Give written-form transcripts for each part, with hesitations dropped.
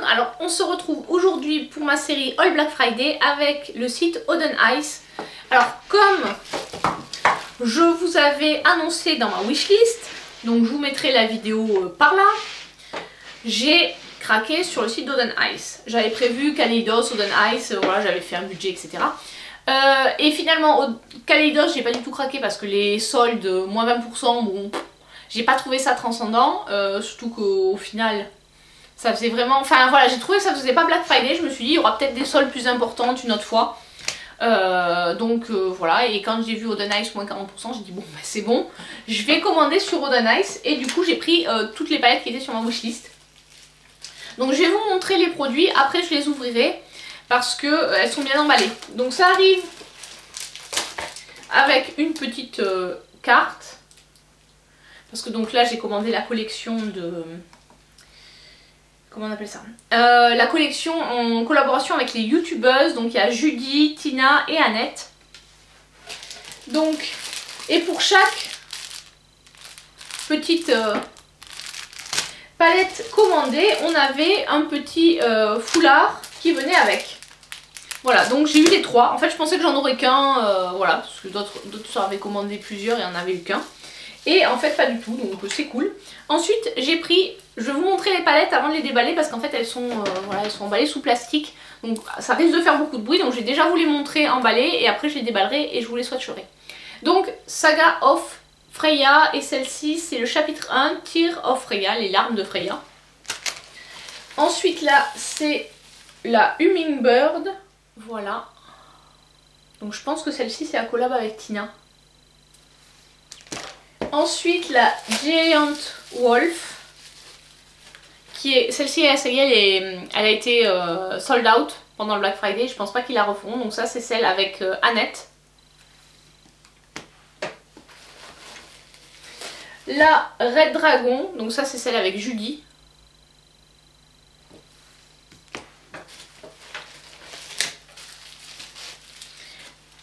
Alors on se retrouve aujourd'hui pour ma série All Black Friday avec le site Oden Eyes. Alors comme je vous avais annoncé dans ma wishlist, donc je vous mettrai la vidéo par là, j'ai craqué sur le site d'Oden Eyes. J'avais prévu Kaleidos, Oden Eyes, voilà, j'avais fait un budget, etc. Et finalement au Kaleidos j'ai pas du tout craqué parce que les soldes moins 20%, bon, j'ai pas trouvé ça transcendant, surtout qu'au final ça faisait vraiment, enfin voilà, j'ai trouvé que ça faisait pas Black Friday. Je me suis dit il y aura peut-être des soldes plus importantes une autre fois, voilà. Et quand j'ai vu Oden Eyes moins 40%, j'ai dit bon bah, c'est bon, je vais commander sur Oden Eyes. Et du coup j'ai pris toutes les palettes qui étaient sur ma wishlist. Donc je vais vous montrer les produits, après je les ouvrirai parce que elles sont bien emballées. Donc ça arrive avec une petite carte, parce que donc là j'ai commandé la collection de... Comment on appelle ça, la collection en collaboration avec les youtubeuses. Donc il y a Judy, Tina et Annette. Donc, et pour chaque petite palette commandée, on avait un petit foulard qui venait avec. Voilà, donc j'ai eu les trois. En fait je pensais que j'en aurais qu'un, voilà, parce que d'autres avaient commandé plusieurs et en avait eu qu'un. Et en fait pas du tout, donc c'est cool. Ensuite j'ai pris, je vais vous montrer les palettes avant de les déballer parce qu'en fait elles sont, voilà, elles sont emballées sous plastique. Donc ça risque de faire beaucoup de bruit, donc je vais déjà vous les montrer emballées et après je les déballerai et je vous les swatcherai. Donc Saga of Freya, et celle-ci c'est le chapitre 1, Tear of Freya, les larmes de Freya. Ensuite là c'est la Hummingbird, voilà. Donc je pense que celle-ci c'est la collab avec Tina. Ensuite la Giant Wolf, qui est celle-ci, elle a été sold out pendant le Black Friday, je pense pas qu'ils la refont. Donc ça c'est celle avec Annette. La Red Dragon, donc ça c'est celle avec Judy.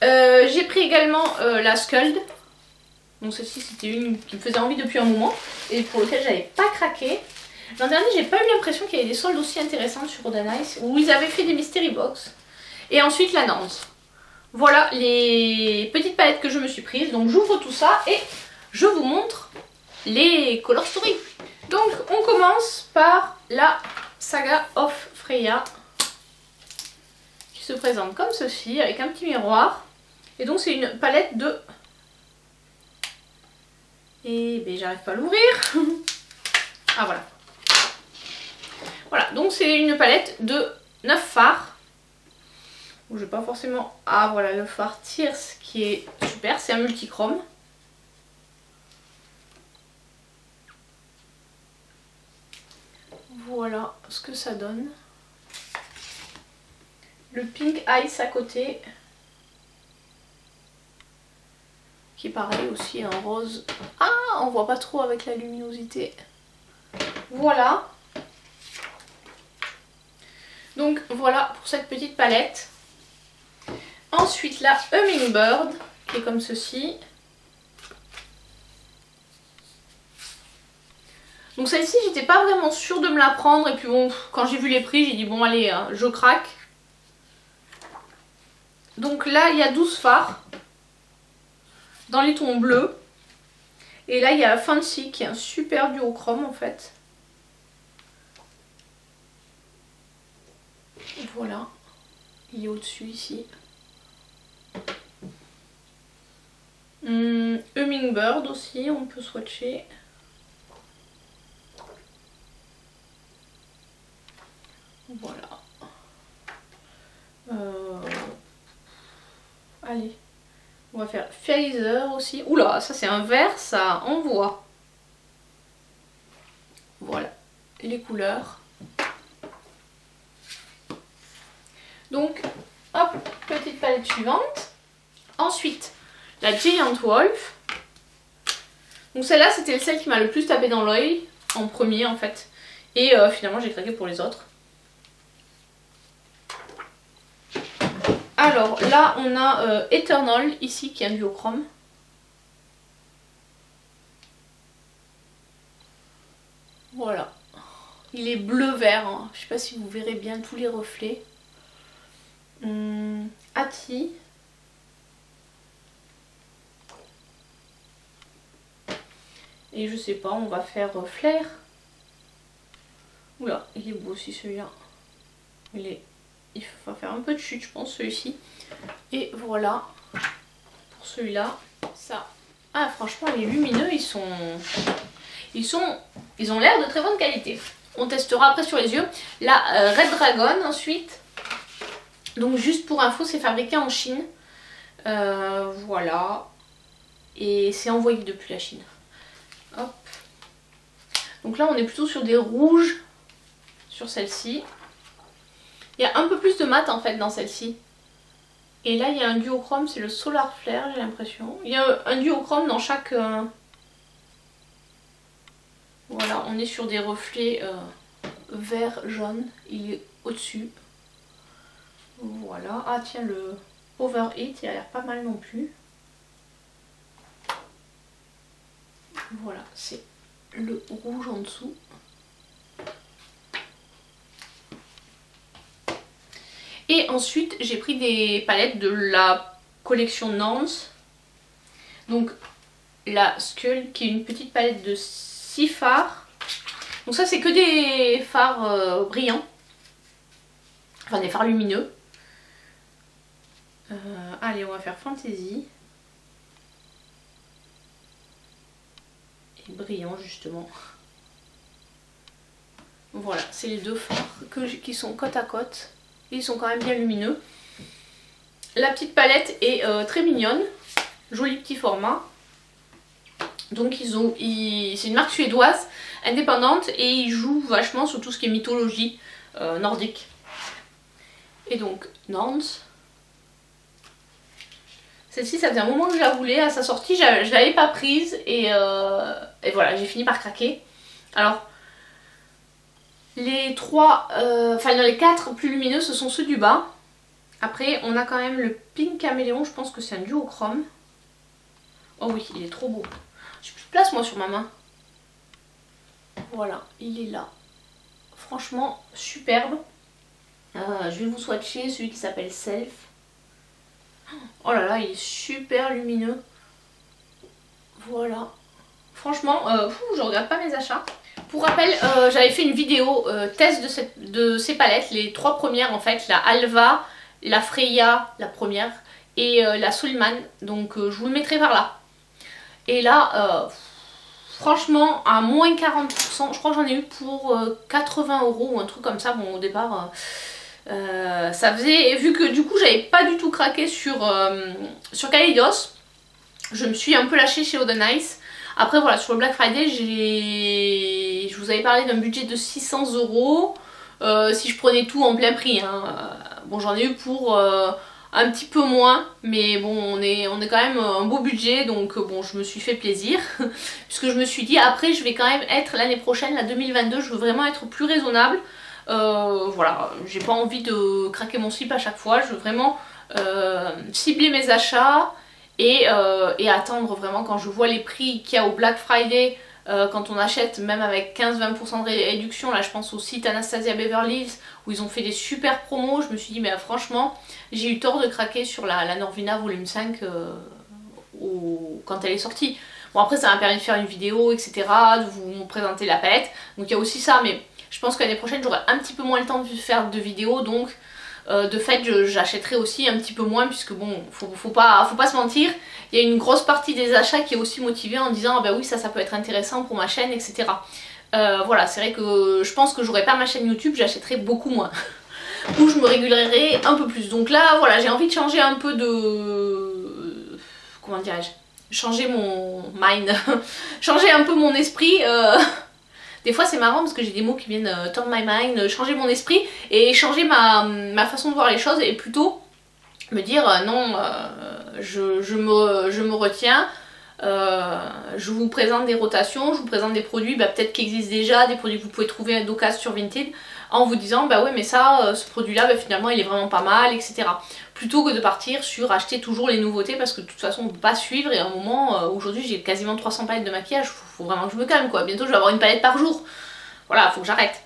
J'ai pris également la Skuld. Donc celle-ci c'était une qui me faisait envie depuis un moment et pour lequel j'avais pas craqué. L'an dernier j'ai pas eu l'impression qu'il y avait des soldes aussi intéressantes sur Oden Eyes, où ils avaient fait des mystery box. Et ensuite la Nance. Voilà les petites palettes que je me suis prises. Donc j'ouvre tout ça et je vous montre les color story. Donc on commence par la Saga of Freya, qui se présente comme ceci avec un petit miroir. Et donc c'est une palette de... Et ben j'arrive pas à l'ouvrir. Ah voilà. Voilà, donc c'est une palette de 9 fards. Je vais pas forcément... Ah voilà, le fard Tears qui est super, c'est un multichrome. Voilà ce que ça donne. Le Pink Ice à côté, qui est pareil aussi, un rose. Ah, on voit pas trop avec la luminosité. Voilà. Donc voilà pour cette petite palette. Ensuite la Hummingbird, qui est comme ceci. Donc celle-ci j'étais pas vraiment sûre de me la prendre, et puis bon, quand j'ai vu les prix j'ai dit bon allez, je craque. Donc là il y a 12 fards dans les tons bleus. Et là il y a Fancy qui est un super duochrome en fait. Voilà, il est au-dessus ici. Hummingbird aussi, on peut swatcher. Voilà. Allez. On va faire Phaser aussi. Oula, ça c'est un vert, ça envoie. Voilà, les couleurs. Donc, hop, petite palette suivante. Ensuite, la Giant Wolf. Donc celle-là, c'était celle qui m'a le plus tapé dans l'œil, en premier en fait. Et finalement, j'ai craqué pour les autres. Alors là on a Eternal ici qui est un duochrome. Voilà. Il est bleu-vert, hein. Je sais pas si vous verrez bien tous les reflets. Ati. Et je sais pas, on va faire flair. Oula, il est beau aussi celui-là. Il va faire un peu de chute, je pense, celui-ci. Et voilà, pour celui-là, ça. Ah, franchement, les lumineux, ils ont l'air de très bonne qualité. On testera après sur les yeux. La Red Dragon, ensuite. Donc, juste pour info, c'est fabriqué en Chine. Voilà. Et c'est envoyé depuis la Chine. Hop. Donc là, on est plutôt sur des rouges sur celle-ci. Il y a un peu plus de mat en fait dans celle-ci. Et là il y a un duochrome, c'est le Solar Flare, j'ai l'impression. Il y a un duochrome dans chaque... Voilà, on est sur des reflets vert, jaune. Il est au-dessus. Voilà. Ah tiens, le Overheat, il a l'air pas mal non plus. Voilà, c'est le rouge en dessous. Et ensuite, j'ai pris des palettes de la collection Nance. Donc, la Skull, qui est une petite palette de 6 fards. Donc ça, c'est que des fards brillants. Enfin, des fards lumineux. Allez, on va faire Fantasy. Et brillant, justement. Voilà, c'est les deux fards qui sont côte à côte. Ils sont quand même bien lumineux. La petite palette est très mignonne. Joli petit format. Donc c'est une marque suédoise, indépendante. Et ils jouent vachement sur tout ce qui est mythologie nordique. Et donc, Nance. Celle-ci, ça faisait un moment que je la voulais. À sa sortie, je ne l'avais pas prise. Et voilà, j'ai fini par craquer. Alors... Les les 4 plus lumineux, ce sont ceux du bas. Après, on a quand même le Pink Caméléon, je pense que c'est un duochrome. Oh oui, il est trop beau. J'ai plus de place moi sur ma main. Voilà, il est là. Franchement, superbe. Je vais vous swatcher celui qui s'appelle Self. Oh là là, il est super lumineux. Voilà. Franchement, je regrette pas mes achats. Pour rappel, j'avais fait une vidéo test de ces palettes, les 3 premières en fait, la Alva, la Freya, la première, et la Soulman, donc je vous le mettrai par là. Et là, franchement, à moins 40%, je crois que j'en ai eu pour 80 € ou un truc comme ça, bon au départ, ça faisait, vu que du coup j'avais pas du tout craqué sur Kaleidos, je me suis un peu lâchée chez Oden Ice. Après voilà, sur le Black Friday, je vous avais parlé d'un budget de 600 €. Si je prenais tout en plein prix, hein. Bon, j'en ai eu pour un petit peu moins, mais bon, on est quand même un beau budget, donc bon, je me suis fait plaisir. Puisque je me suis dit, après je vais quand même être l'année prochaine, la 2022, je veux vraiment être plus raisonnable. Voilà, j'ai pas envie de craquer mon slip à chaque fois, je veux vraiment cibler mes achats. Et attendre vraiment quand je vois les prix qu'il y a au Black Friday, quand on achète même avec 15-20% de réduction, là je pense au site Anastasia Beverly Hills où ils ont fait des super promos, je me suis dit mais franchement j'ai eu tort de craquer sur la Norvina volume 5 quand elle est sortie. Bon après ça m'a permis de faire une vidéo etc, de vous présenter la palette, donc il y a aussi ça, mais je pense que l'année prochaine j'aurai un petit peu moins le temps de faire de vidéos, donc de fait j'achèterai aussi un petit peu moins, puisque bon, faut pas se mentir, il y a une grosse partie des achats qui est aussi motivée en disant ah bah oui ça peut être intéressant pour ma chaîne etc. Voilà, c'est vrai que je pense que j'aurais pas ma chaîne YouTube, j'achèterais beaucoup moins ou je me régulerai un peu plus. Donc là voilà, j'ai envie de changer un peu de... comment dirais-je, changer mon mind changer un peu mon esprit. Des fois c'est marrant parce que j'ai des mots qui viennent turn my mind, changer mon esprit et changer ma façon de voir les choses, et plutôt me dire non, je me retiens, je vous présente des rotations, je vous présente des produits peut-être qui existent déjà, des produits que vous pouvez trouver d'occasion sur Vinted, en vous disant bah ouais mais ça, ce produit là finalement il est vraiment pas mal etc. Plutôt que de partir sur acheter toujours les nouveautés, parce que de toute façon on peut pas suivre, et à un moment, aujourd'hui j'ai quasiment 300 palettes de maquillage, faut vraiment que je me calme quoi, bientôt je vais avoir une palette par jour, voilà, faut que j'arrête.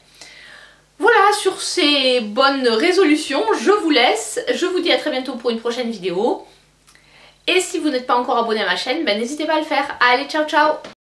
Voilà, sur ces bonnes résolutions, je vous laisse. Je vous dis à très bientôt pour une prochaine vidéo. Et si vous n'êtes pas encore abonné à ma chaîne, ben n'hésitez pas à le faire. Allez, ciao ciao!